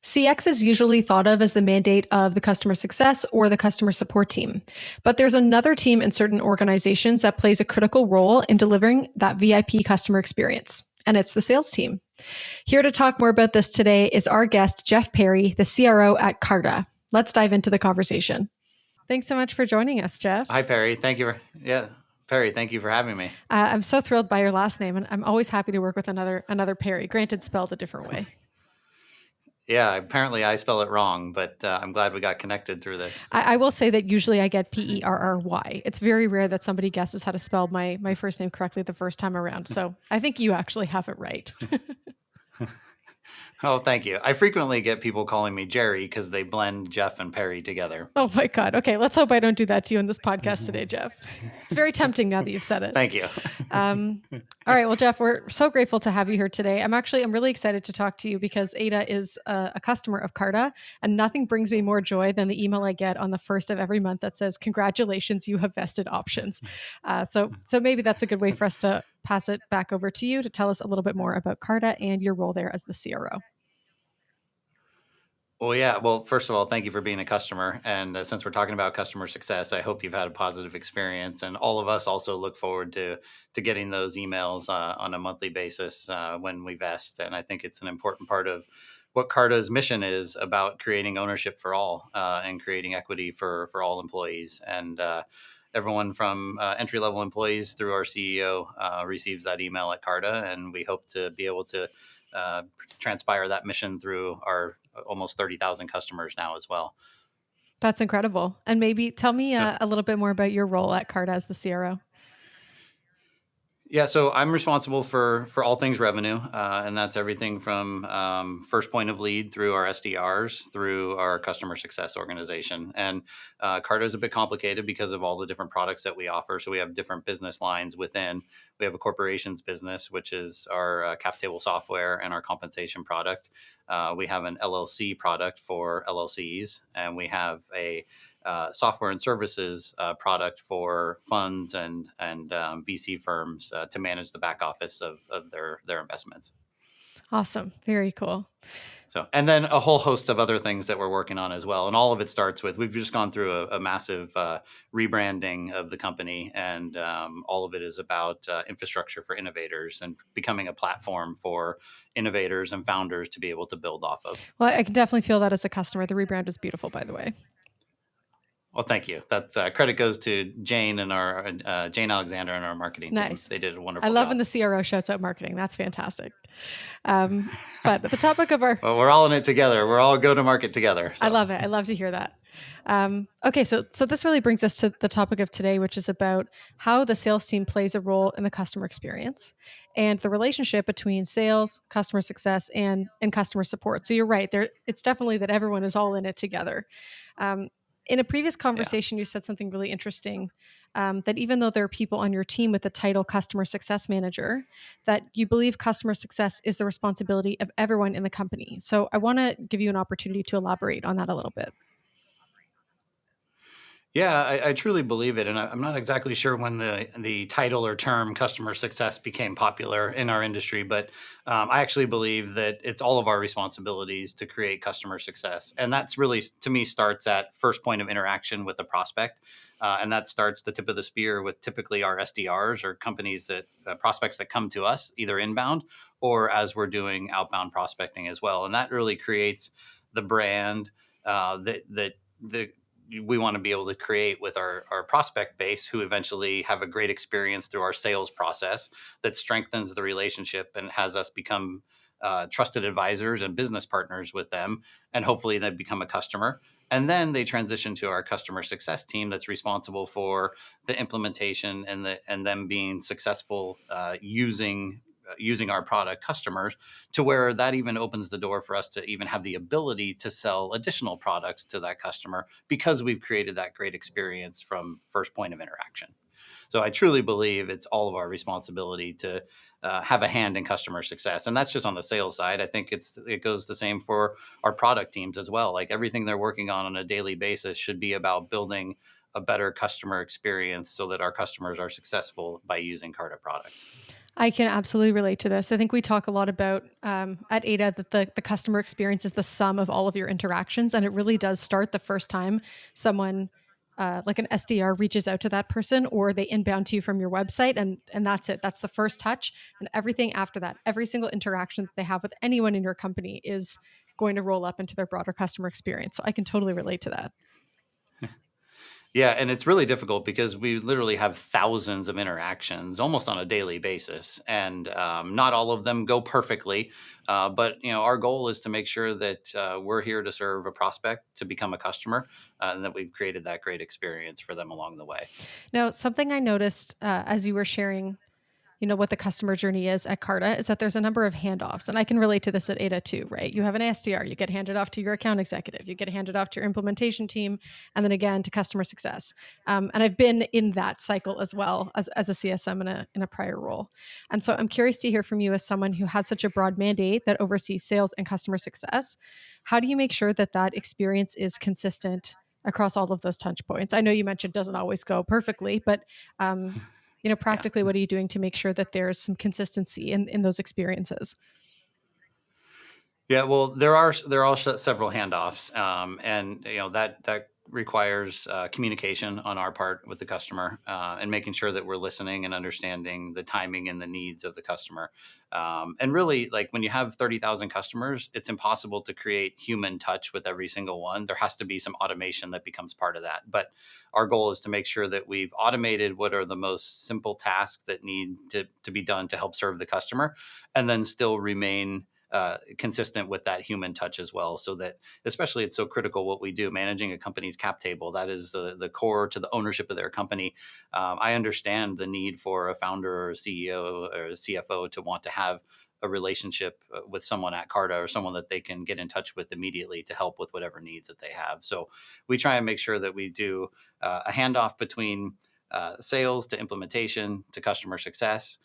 CX is usually thought of as the mandate of the customer success or the customer support team. But there's another team in certain organizations that plays a critical role in delivering that VIP customer experience, and it's the sales team. Here to talk more about this today is our guest, Jeff Perry, the CRO at Carta. Let's dive into the conversation. Thanks so much for joining us, Jeff. Hi, Perry. Perry, thank you for having me. I'm so thrilled by your last name, and I'm always happy to work with another Perry, granted spelled a different way. Yeah, apparently I spell it wrong, but I'm glad we got connected through this. I will say that usually I get Perry. It's very rare that somebody guesses how to spell my first name correctly the first time around. So I think you actually have it right. Oh, thank you. I frequently get people calling me Jerry because they blend Jeff and Perry together. Oh my God. Okay, let's hope I don't do that to you in this podcast today, Jeff. It's very tempting now that you've said it. Thank you. All right. Well, Jeff, we're so grateful to have you here today. I'm really excited to talk to you because Ada is a customer of Carta, and nothing brings me more joy than the email I get on the first of every month that says, "Congratulations, you have vested options." So maybe that's a good way for us to pass it back over to you to tell us a little bit more about Carta and your role there as the CRO. Well, yeah. Well, first of all, thank you for being a customer. And since we're talking about customer success, I hope you've had a positive experience. And all of us also look forward to getting those emails on a monthly basis when we vest. And I think it's an important part of what Carta's mission is about creating ownership for all and creating equity for all employees. And everyone from entry-level employees through our CEO receives that email at Carta. And we hope to be able to transpire that mission through our almost 30,000 customers now as well. That's incredible. And maybe tell me a little bit more about your role at Carta as the CRO. Yeah, so I'm responsible for all things revenue, and that's everything from first point of lead through our SDRs through our customer success organization. And Carta is a bit complicated because of all the different products that we offer. So we have different business lines within. We have a corporations business, which is our cap table software and our compensation product. We have an LLC product for LLCs, and we have a software and services product for funds and VC firms to manage the back office of their investments. Awesome. Very cool. So, and then a whole host of other things that we're working on as well. And all of it starts with, we've just gone through a massive rebranding of the company. And all of it is about infrastructure for innovators and becoming a platform for innovators and founders to be able to build off of. Well, I can definitely feel that as a customer. The rebrand is beautiful, by the way. Well, thank you. That credit goes to Jane and our Jane Alexander and our marketing team. Nice. They did a wonderful job. I love job. when the CRO shouts out marketing. That's fantastic. But the topic of our... Well, we're all in it together. We're all go to market together. So. I love it. I love to hear that. Okay, so this really brings us to the topic of today, which is about how the sales team plays a role in the customer experience and the relationship between sales, customer success, and customer support. So you're right. It's definitely that everyone is all in it together. In a previous conversation, You said something really interesting, that even though there are people on your team with the title customer success manager, that you believe customer success is the responsibility of everyone in the company. So I want to give you an opportunity to elaborate on that a little bit. Yeah, I truly believe it. And I'm not exactly sure when the title or term customer success became popular in our industry, but I actually believe that it's all of our responsibilities to create customer success. And that's really, to me, starts at first point of interaction with a prospect. And that starts the tip of the spear with typically our SDRs or companies that prospects that come to us either inbound or as we're doing outbound prospecting as well. And that really creates the brand that we want to be able to create with our prospect base, who eventually have a great experience through our sales process that strengthens the relationship and has us become trusted advisors and business partners with them. And hopefully they become a customer. And then they transition to our customer success team that's responsible for the implementation and them being successful using our product customers, to where that even opens the door for us to even have the ability to sell additional products to that customer because we've created that great experience from first point of interaction. So I truly believe it's all of our responsibility to have a hand in customer success. And that's just on the sales side. I think it goes the same for our product teams as well. Like everything they're working on a daily basis should be about building a better customer experience so that our customers are successful by using Carta products. I can absolutely relate to this. I think we talk a lot about at Ada that the customer experience is the sum of all of your interactions. And it really does start the first time someone, like an SDR, reaches out to that person or they inbound to you from your website. And that's it. That's the first touch. And everything after that, every single interaction that they have with anyone in your company is going to roll up into their broader customer experience. So I can totally relate to that. Yeah, and it's really difficult because we literally have thousands of interactions almost on a daily basis, and not all of them go perfectly. But our goal is to make sure that we're here to serve a prospect to become a customer, and that we've created that great experience for them along the way. Now, something I noticed as you were sharing what the customer journey is at Carta is that there's a number of handoffs. And I can relate to this at Ada too, right? You have an SDR, you get handed off to your account executive, you get handed off to your implementation team, and then again to customer success. And I've been in that cycle as well as a CSM in a prior role. And so I'm curious to hear from you as someone who has such a broad mandate that oversees sales and customer success. How do you make sure that that experience is consistent across all of those touch points? I know you mentioned it doesn't always go perfectly, but um, Yeah. practically, what are you doing to make sure that there's some consistency in those experiences? Yeah, well, there are several handoffs, and that requires communication on our part with the customer, and making sure that we're listening and understanding the timing and the needs of the customer. And really, like when you have 30,000 customers, it's impossible to create human touch with every single one. There has to be some automation that becomes part of that. But our goal is to make sure that we've automated what are the most simple tasks that need to be done to help serve the customer, and then still remain consistent with that human touch as well. So that, especially, it's so critical what we do, managing a company's cap table. That is the core to the ownership of their company. I understand the need for a founder or a CEO or a CFO to want to have a relationship with someone at Carta or someone that they can get in touch with immediately to help with whatever needs that they have. So we try and make sure that we do a handoff between sales to implementation to customer success.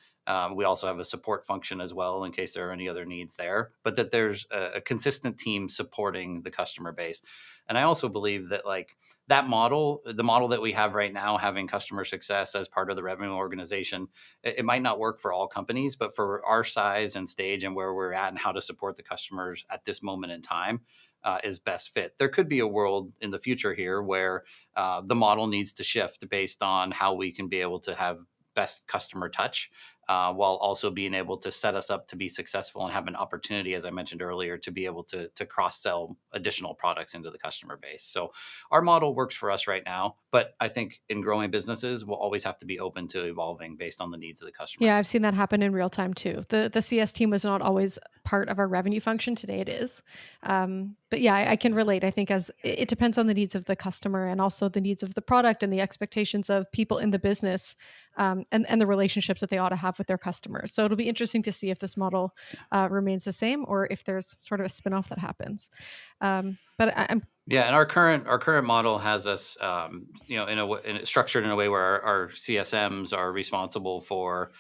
We also have a support function as well in case there are any other needs there, but that there's a consistent team supporting the customer base. And I also believe that, like, that model, the model that we have right now, having customer success as part of the revenue organization, it might not work for all companies, but for our size and stage and where we're at and how to support the customers at this moment in time, is best fit. There could be a world in the future here where the model needs to shift based on how we can be able to have best customer touch, while also being able to set us up to be successful and have an opportunity, as I mentioned earlier, to be able to cross sell additional products into the customer base. So our model works for us right now, but I think in growing businesses, we'll always have to be open to evolving based on the needs of the customer. Yeah, I've seen that happen in real time too. The CS team was not always part of our revenue function. Today it is. But yeah, I can relate. I think as it depends on the needs of the customer and also the needs of the product and the expectations of people in the business, and the relationships that they ought to have with their customers. So it'll be interesting to see if this model remains the same or if there's sort of a spinoff that happens. But I'm Yeah, and our current model has us, structured in a way where our CSMs are responsible for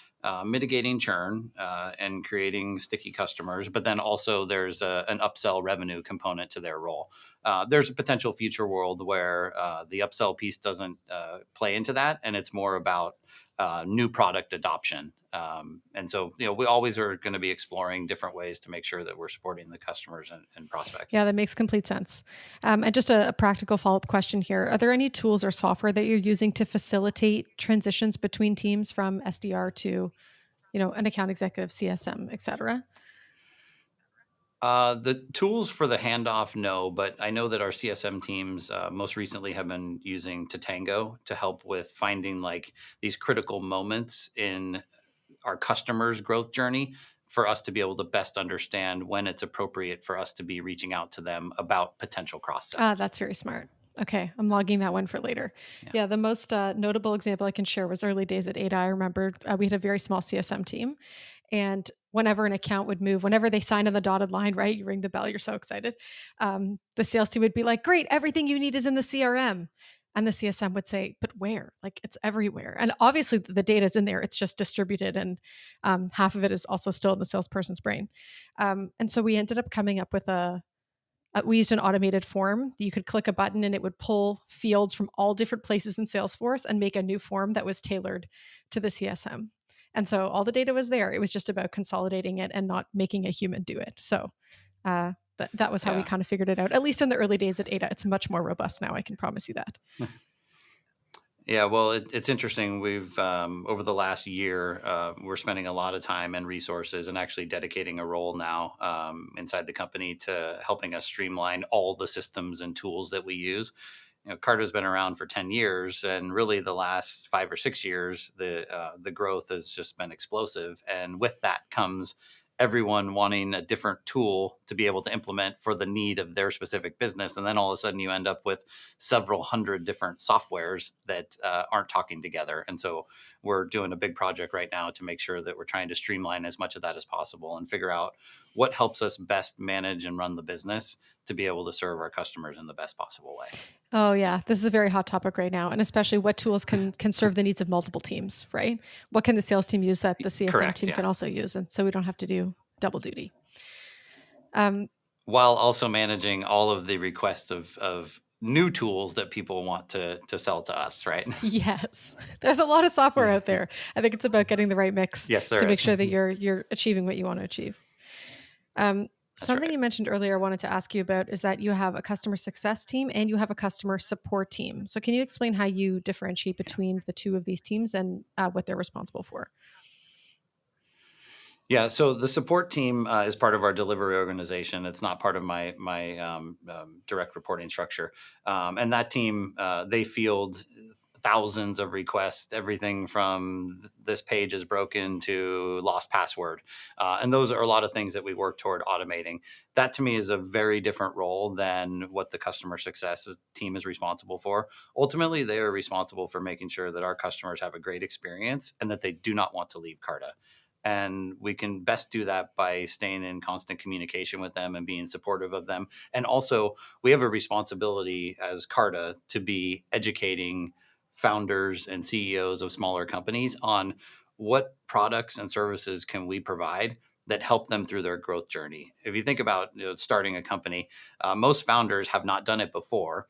mitigating churn, and creating sticky customers. But then also there's an upsell revenue component to their role. There's a potential future world where the upsell piece doesn't play into that, and it's more about new product adoption. And so, we always are going to be exploring different ways to make sure that we're supporting the customers and prospects. Yeah, that makes complete sense. And just a practical follow up question here: are there any tools or software that you're using to facilitate transitions between teams from SDR to an account executive, CSM, et cetera? The tools for the handoff, no, but I know that our CSM teams most recently have been using Tatango to help with finding, like, these critical moments in our customers' growth journey for us to be able to best understand when it's appropriate for us to be reaching out to them about potential cross sell. Ah, that's very smart. Okay, I'm logging that one for later. Yeah. Yeah, the most notable example I can share was early days at Ada. I remember we had a very small CSM team, and whenever an account would move, whenever they signed on the dotted line, right, you ring the bell, you're so excited. The sales team would be like, "Great, everything you need is in the CRM," and the CSM would say, "But where? Like, it's everywhere." And obviously, the data is in there; it's just distributed, and half of it is also still in the salesperson's brain. And so we ended up coming up with we used an automated form. You could click a button and it would pull fields from all different places in Salesforce and make a new form that was tailored to the CSM. And so all the data was there. It was just about consolidating it and not making a human do it. So that was how we Yeah. kind of figured it out. At least in the early days at Ada, it's much more robust now. I can promise you that. Yeah, well, it's interesting. We've over the last year, we're spending a lot of time and resources, and actually dedicating a role now inside the company to helping us streamline all the systems and tools that we use. Carta's been around for 10 years, and really the last 5 or 6 years, the growth has just been explosive. And with that comes everyone wanting a different tool to be able to implement for the need of their specific business. And then all of a sudden you end up with several hundred different softwares that aren't talking together. And so we're doing a big project right now to make sure that we're trying to streamline as much of that as possible and figure out what helps us best manage and run the business to be able to serve our customers in the best possible way. Oh yeah, this is a very hot topic right now, and especially what tools can serve the needs of multiple teams, right? What can the sales team use that the CSM Correct. team Yeah. can also use, and so we don't have to do double duty. Um, While also managing all of the requests of new tools that people want to sell to us, right? yes, there's a lot of software out there. I think it's about getting the right mix Yes, to there make is. sure that you're achieving what you want to achieve. That's Something right. you mentioned earlier, I wanted to ask you about is that you have a customer success team and you have a customer support team. So, can you explain how you differentiate Yeah. between the two of these teams and what they're responsible for? Yeah, so the support team is part of our delivery organization. It's not part of my direct reporting structure, and that team they field thousands of requests, everything from this page is broken to lost password, and those are a lot of things that we work toward automating. That to me is a very different role than what the customer success team is responsible for. Ultimately, they are responsible for making sure that our customers have a great experience and that they do not want to leave Carta. And we can best do that by staying in constant communication with them and being supportive of them. And also, we have a responsibility as Carta to be educating founders and CEOs of smaller companies on what products and services can we provide that help them through their growth journey. If you think about starting a company, most founders have not done it before,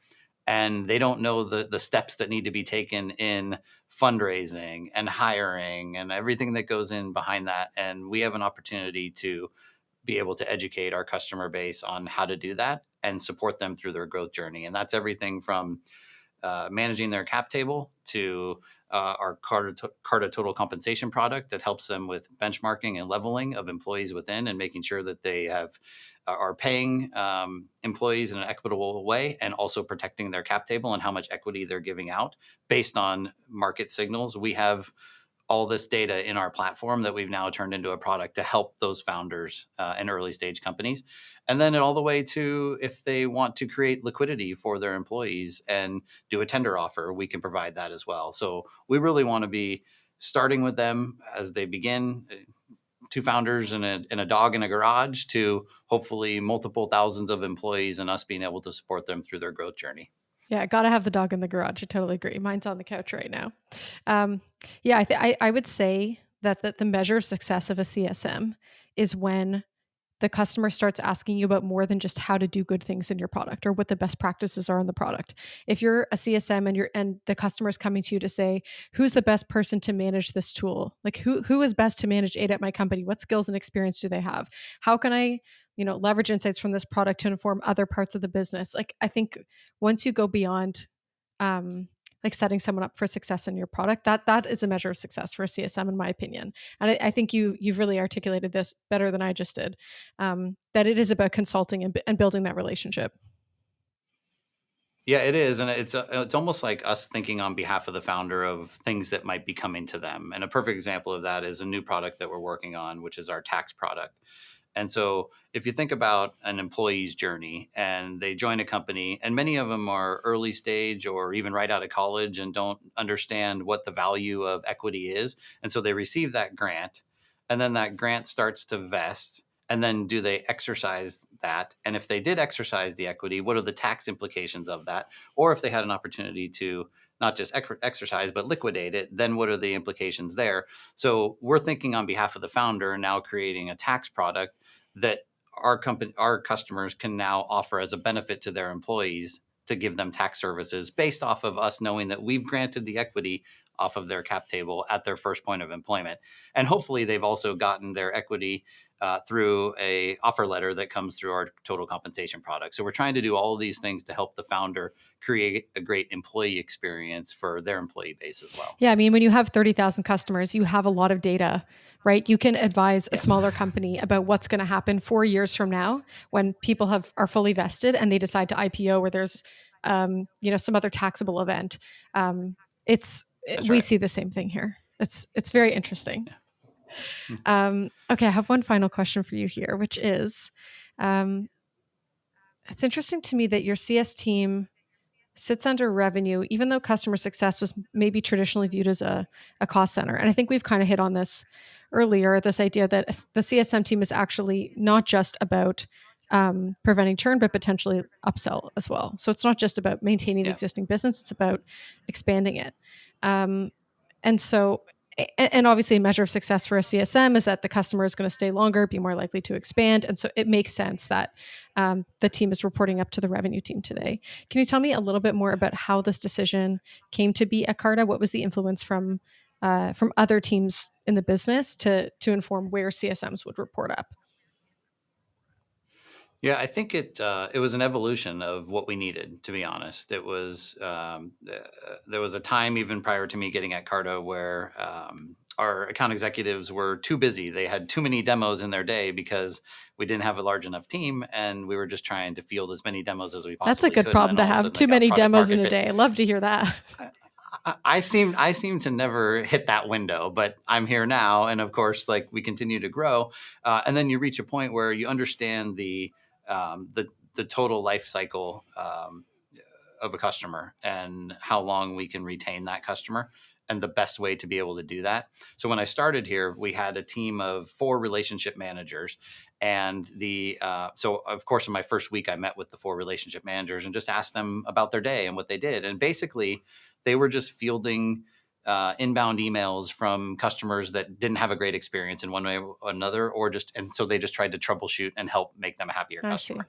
and they don't know the steps that need to be taken in fundraising and hiring and everything that goes in behind that. And we have an opportunity to be able to educate our customer base on how to do that and support them through their growth journey. And that's everything from managing their cap table to our Carta Total Compensation product that helps them with benchmarking and leveling of employees within, and making sure that they have are paying employees in an equitable way, and also protecting their cap table and how much equity they're giving out based on market signals. We have all this data in our platform that we've now turned into a product to help those founders and early stage companies. And then all the way to if they want to create liquidity for their employees and do a tender offer, we can provide that as well. So we really want to be starting with them as they begin. Two founders and a dog in a garage to hopefully multiple thousands of employees, and us being able to support them through their growth journey. Yeah, gotta have the dog in the garage. I totally agree. Mine's on the couch right now. Um, yeah, I would say that the measure of success of a CSM is when the customer starts asking you about more than just how to do good things in your product or what the best practices are in the product. If you're a CSM and the customer is coming to you to say, who's the best person to manage this tool? Like who is best to manage data at my company? What skills and experience do they have? How can I, leverage insights from this product to inform other parts of the business? Like I think once you go beyond um like setting someone up for success in your product, that is a measure of success for a CSM, in my opinion. And I think you've really articulated this better than I just did. That it is about consulting and building that relationship. Yeah, it is, and it's almost like us thinking on behalf of the founder of things that might be coming to them. And a perfect example of that is a new product that we're working on, which is our tax product. And so, if you think about an employee's journey and they join a company, and many of them are early stage or even right out of college and don't understand what the value of equity is, and so they receive that grant, and then that grant starts to vest. And then do they exercise that? And if they did exercise the equity, what are the tax implications of that? Or if they had an opportunity to not just exercise, but liquidate it, then what are the implications there? So we're thinking on behalf of the founder and now creating a tax product that our customers can now offer as a benefit to their employees to give them tax services based off of us knowing that we've granted the equity off of their cap table at their first point of employment. And hopefully they've also gotten their equity through a offer letter that comes through our total compensation product. So we're trying to do all of these things to help the founder create a great employee experience for their employee base as well. Yeah, I mean, when you have 30,000 customers, you have a lot of data, right? You can advise a Yes, smaller company about what's going to happen 4 years from now when people are fully vested and they decide to IPO, where there's, some other taxable event. It's that's we right. see the same thing here. It's very interesting. Yeah. Okay, I have one final question for you here, which is, um, it's interesting to me that your CS team sits under revenue, even though customer success was maybe traditionally viewed as a cost center. And I think we've kind of hit on this earlier, this idea that the CSM team is actually not just about preventing churn, but potentially upsell as well. So it's not just about maintaining the Yeah. existing business, it's about expanding it. Um, and so, and obviously, a measure of success for a CSM is that the customer is going to stay longer, be more likely to expand. And so it makes sense that the team is reporting up to the revenue team today. Can you tell me a little bit more about how this decision came to be at Carta? What was the influence from other teams in the business to inform where CSMs would report up? Yeah, I think it was an evolution of what we needed. To be honest, there was a time even prior to me getting at Carta where our account executives were too busy. They had too many demos in their day because we didn't have a large enough team, and we were just trying to field as many demos as we That's a possibly good could. And problem then to all of a have. sudden, they Too got many product demos in market a fit. day. I love to hear that. I seem to never hit that window, but I'm here now, and of course, like we continue to grow, and then you reach a point where you understand the total life cycle of a customer and how long we can retain that customer and the best way to be able to do that. So when I started here, we had a team of 4 relationship managers, and so of course in my first week I met with the 4 relationship managers and just asked them about their day and what they did, and basically they were just fielding inbound emails from customers that didn't have a great experience in one way or another, and so they just tried to troubleshoot and help make them a happier I see. customer.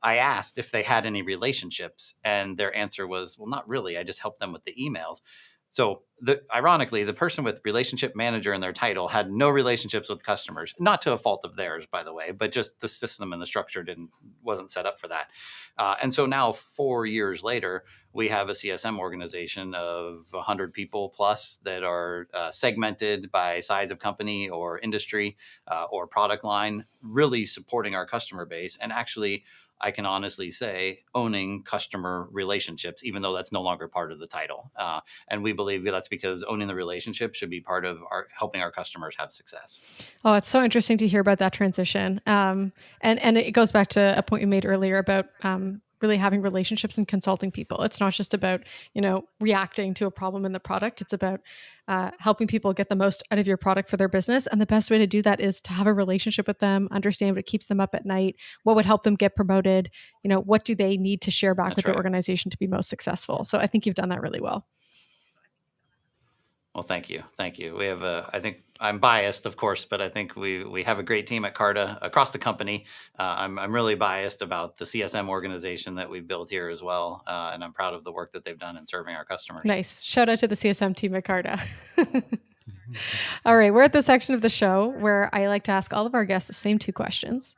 I asked if they had any relationships, and their answer was, "Well, not really. I just helped them with the emails." So, ironically, the person with relationship manager in their title had no relationships with customers, not to a fault of theirs, by the way, but just the system and the structure wasn't set up for that. And so now, 4 years later, we have a CSM organization of 100 people plus that are segmented by size of company or industry or product line, really supporting our customer base and actually, I can honestly say, owning customer relationships, even though that's no longer part of the title. And we believe that's because owning the relationship should be part of our helping our customers have success. Oh, it's so interesting to hear about that transition. And it goes back to a point you made earlier about really having relationships and consulting people. It's not just about reacting to a problem in the product. It's about helping people get the most out of your product for their business. And the best way to do that is to have a relationship with them, understand what keeps them up at night, what would help them get promoted. What do they need to share back with That's their right. organization to be most successful? So I think you've done that really well. Well, thank you, thank you. We have I think I'm biased, of course, but I think we have a great team at Carta across the company. I'm really biased about the CSM organization that we've built here as well, and I'm proud of the work that they've done in serving our customers. Nice. Shout out to the CSM team at Carta. All right, we're at the section of the show where I like to ask all of our guests the same 2 questions.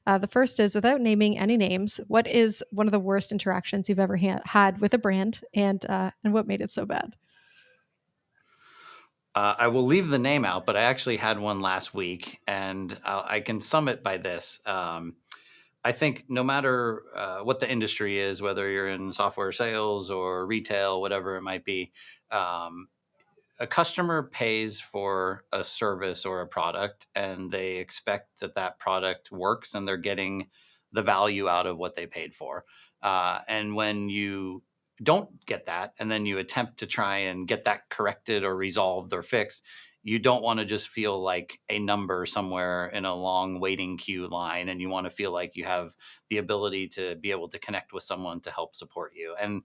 The first is, without naming any names, what is one of the worst interactions you've ever had with a brand, and what made it so bad? I will leave the name out, but I actually had one last week, and I can sum it by this. I think no matter what the industry is, whether you're in software sales or retail, whatever it might be, um, a customer pays for a service or a product, and they expect that that product works and they're getting the value out of what they paid for. And when you don't get that, and then you attempt to try and get that corrected or resolved or fixed, you don't want to just feel like a number somewhere in a long waiting queue line, and you want to feel like you have the ability to be able to connect with someone to help support you. And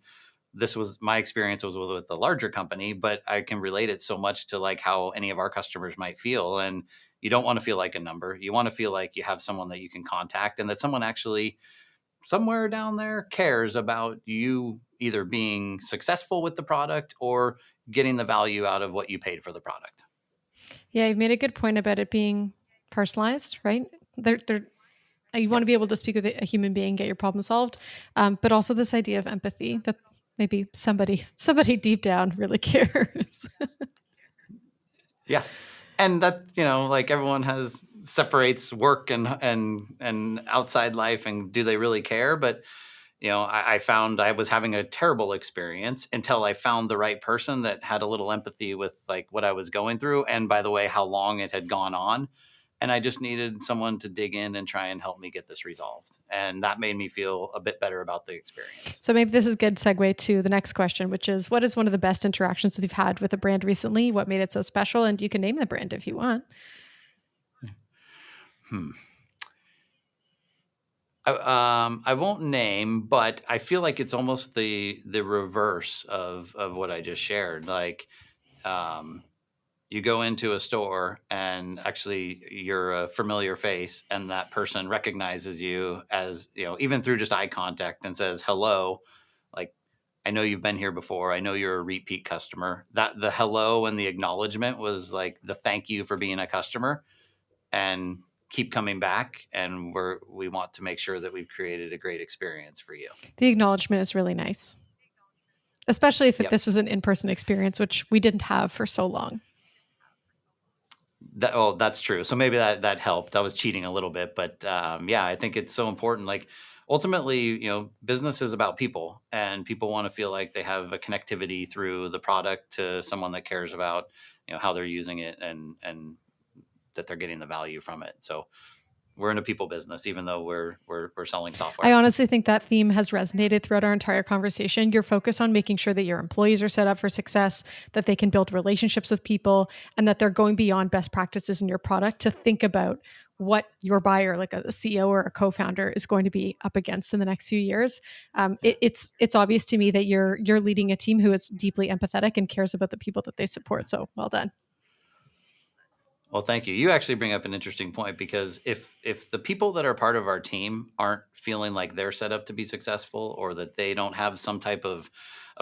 this was my experience was with a larger company, but I can relate it so much to like how any of our customers might feel. And you don't want to feel like a number. You want to feel like you have someone that you can contact and that someone actually somewhere down there cares about you either being successful with the product or getting the value out of what you paid for the product. Yeah, you've made a good point about it being personalized, right? They're you want to Yep. be able to speak with a human being, get your problem solved, but also this idea of empathy that maybe somebody deep down really cares. Yeah. And that, like everyone has separates work and outside life, and do they really care? But I found I was having a terrible experience until I found the right person that had a little empathy with like what I was going through. And by the way, how long it had gone on. And I just needed someone to dig in and try and help me get this resolved. And that made me feel a bit better about the experience. So maybe this is a good segue to the next question, which is what is one of the best interactions that you've had with a brand recently? What made it so special? And you can name the brand if you want. Hmm. I won't name, but I feel like it's almost the reverse of what I just shared. Like, um, you go into a store and actually you're a familiar face, and that person recognizes you as, even through just eye contact, and says hello. Like, I know you've been here before. I know you're a repeat customer. That the hello and the acknowledgement was like the thank you for being a customer, and keep coming back. And we want to make sure that we've created a great experience for you. The acknowledgement is really nice, especially if Yep. this was an in-person experience, which we didn't have for so long. That's true. So maybe that helped. I was cheating a little bit, but yeah, I think it's so important. Like, ultimately, business is about people, and people want to feel like they have a connectivity through the product to someone that cares about how they're using it, and that they're getting the value from it. So we're in a people business, even though we're selling I software. honestly think that theme has resonated throughout our entire conversation. Your focus on making sure that your employees are set up for success, that they can build relationships with people, and that they're going beyond best practices in your product to think about what your buyer, like a CEO or a co-founder, is going to be up against in the next few years. Yeah. It's obvious to me that you're leading a team who is deeply empathetic and cares about the people that they support. So well done. Well, thank you. You actually bring up an interesting point, because if the people that are part of our team aren't feeling like they're set up to be successful, or that they don't have some type of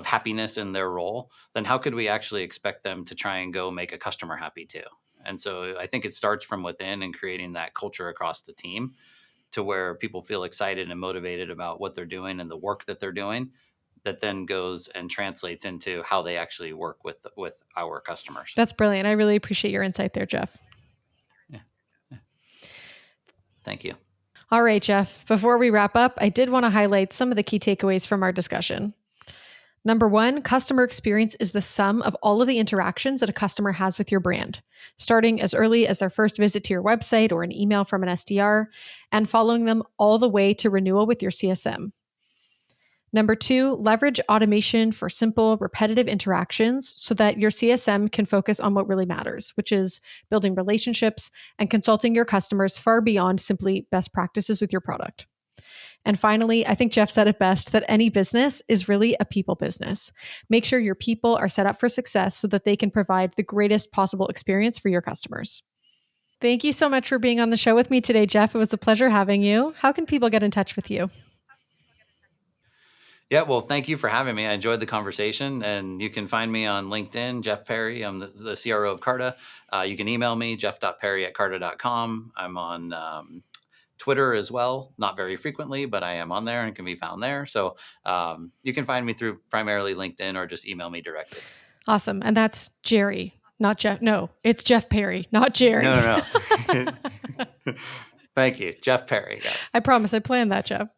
happiness in their role, then how could we actually expect them to try and go make a customer happy too? And so I think it starts from within, and creating that culture across the team to where people feel excited and motivated about what they're doing and the work that they're doing, that then goes and translates into how they actually work with our customers. That's brilliant. I really appreciate your insight there, Jeff. Yeah. Thank you. All right, Jeff, before we wrap up, I did want to highlight some of the key takeaways from our discussion. Number one, customer experience is the sum of all of the interactions that a customer has with your brand, starting as early as their first visit to your website or an email from an SDR, and following them all the way to renewal with your CSM. Number two, leverage automation for simple, repetitive interactions so that your CSM can focus on what really matters, which is building relationships and consulting your customers far beyond simply best practices with your product. And finally, I think Jeff said it best that any business is really a people business. Make sure your people are set up for success so that they can provide the greatest possible experience for your customers. Thank you so much for being on the show with me today, Jeff. It was a pleasure having you. How can people get in touch with you? Yeah, well, thank you for having me. I enjoyed the conversation, and you can find me on LinkedIn, Jeff Perry. I'm the CRO of Carta. You can email me, jeff.perry@carta.com. I'm on Twitter as well, not very frequently, but I am on there and can be found there. So you can find me through primarily LinkedIn, or just email me directly. Awesome. And that's Jerry, not Jeff. No, it's Jeff Perry, not Jerry. No, no, no. Thank you, Jeff Perry. Yes. I promise I planned that, Jeff.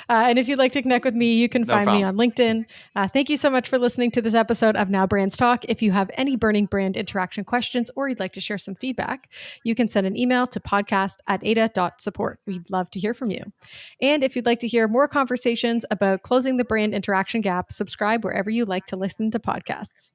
And if you'd like to connect with me, you can No find me problem. on LinkedIn. Thank you so much for listening to this episode of Now Brands Talk. If you have any burning brand interaction questions, or you'd like to share some feedback, you can send an email to podcast@ada.support. We'd love to hear from you. And if you'd like to hear more conversations about closing the brand interaction gap, subscribe wherever you like to listen to podcasts.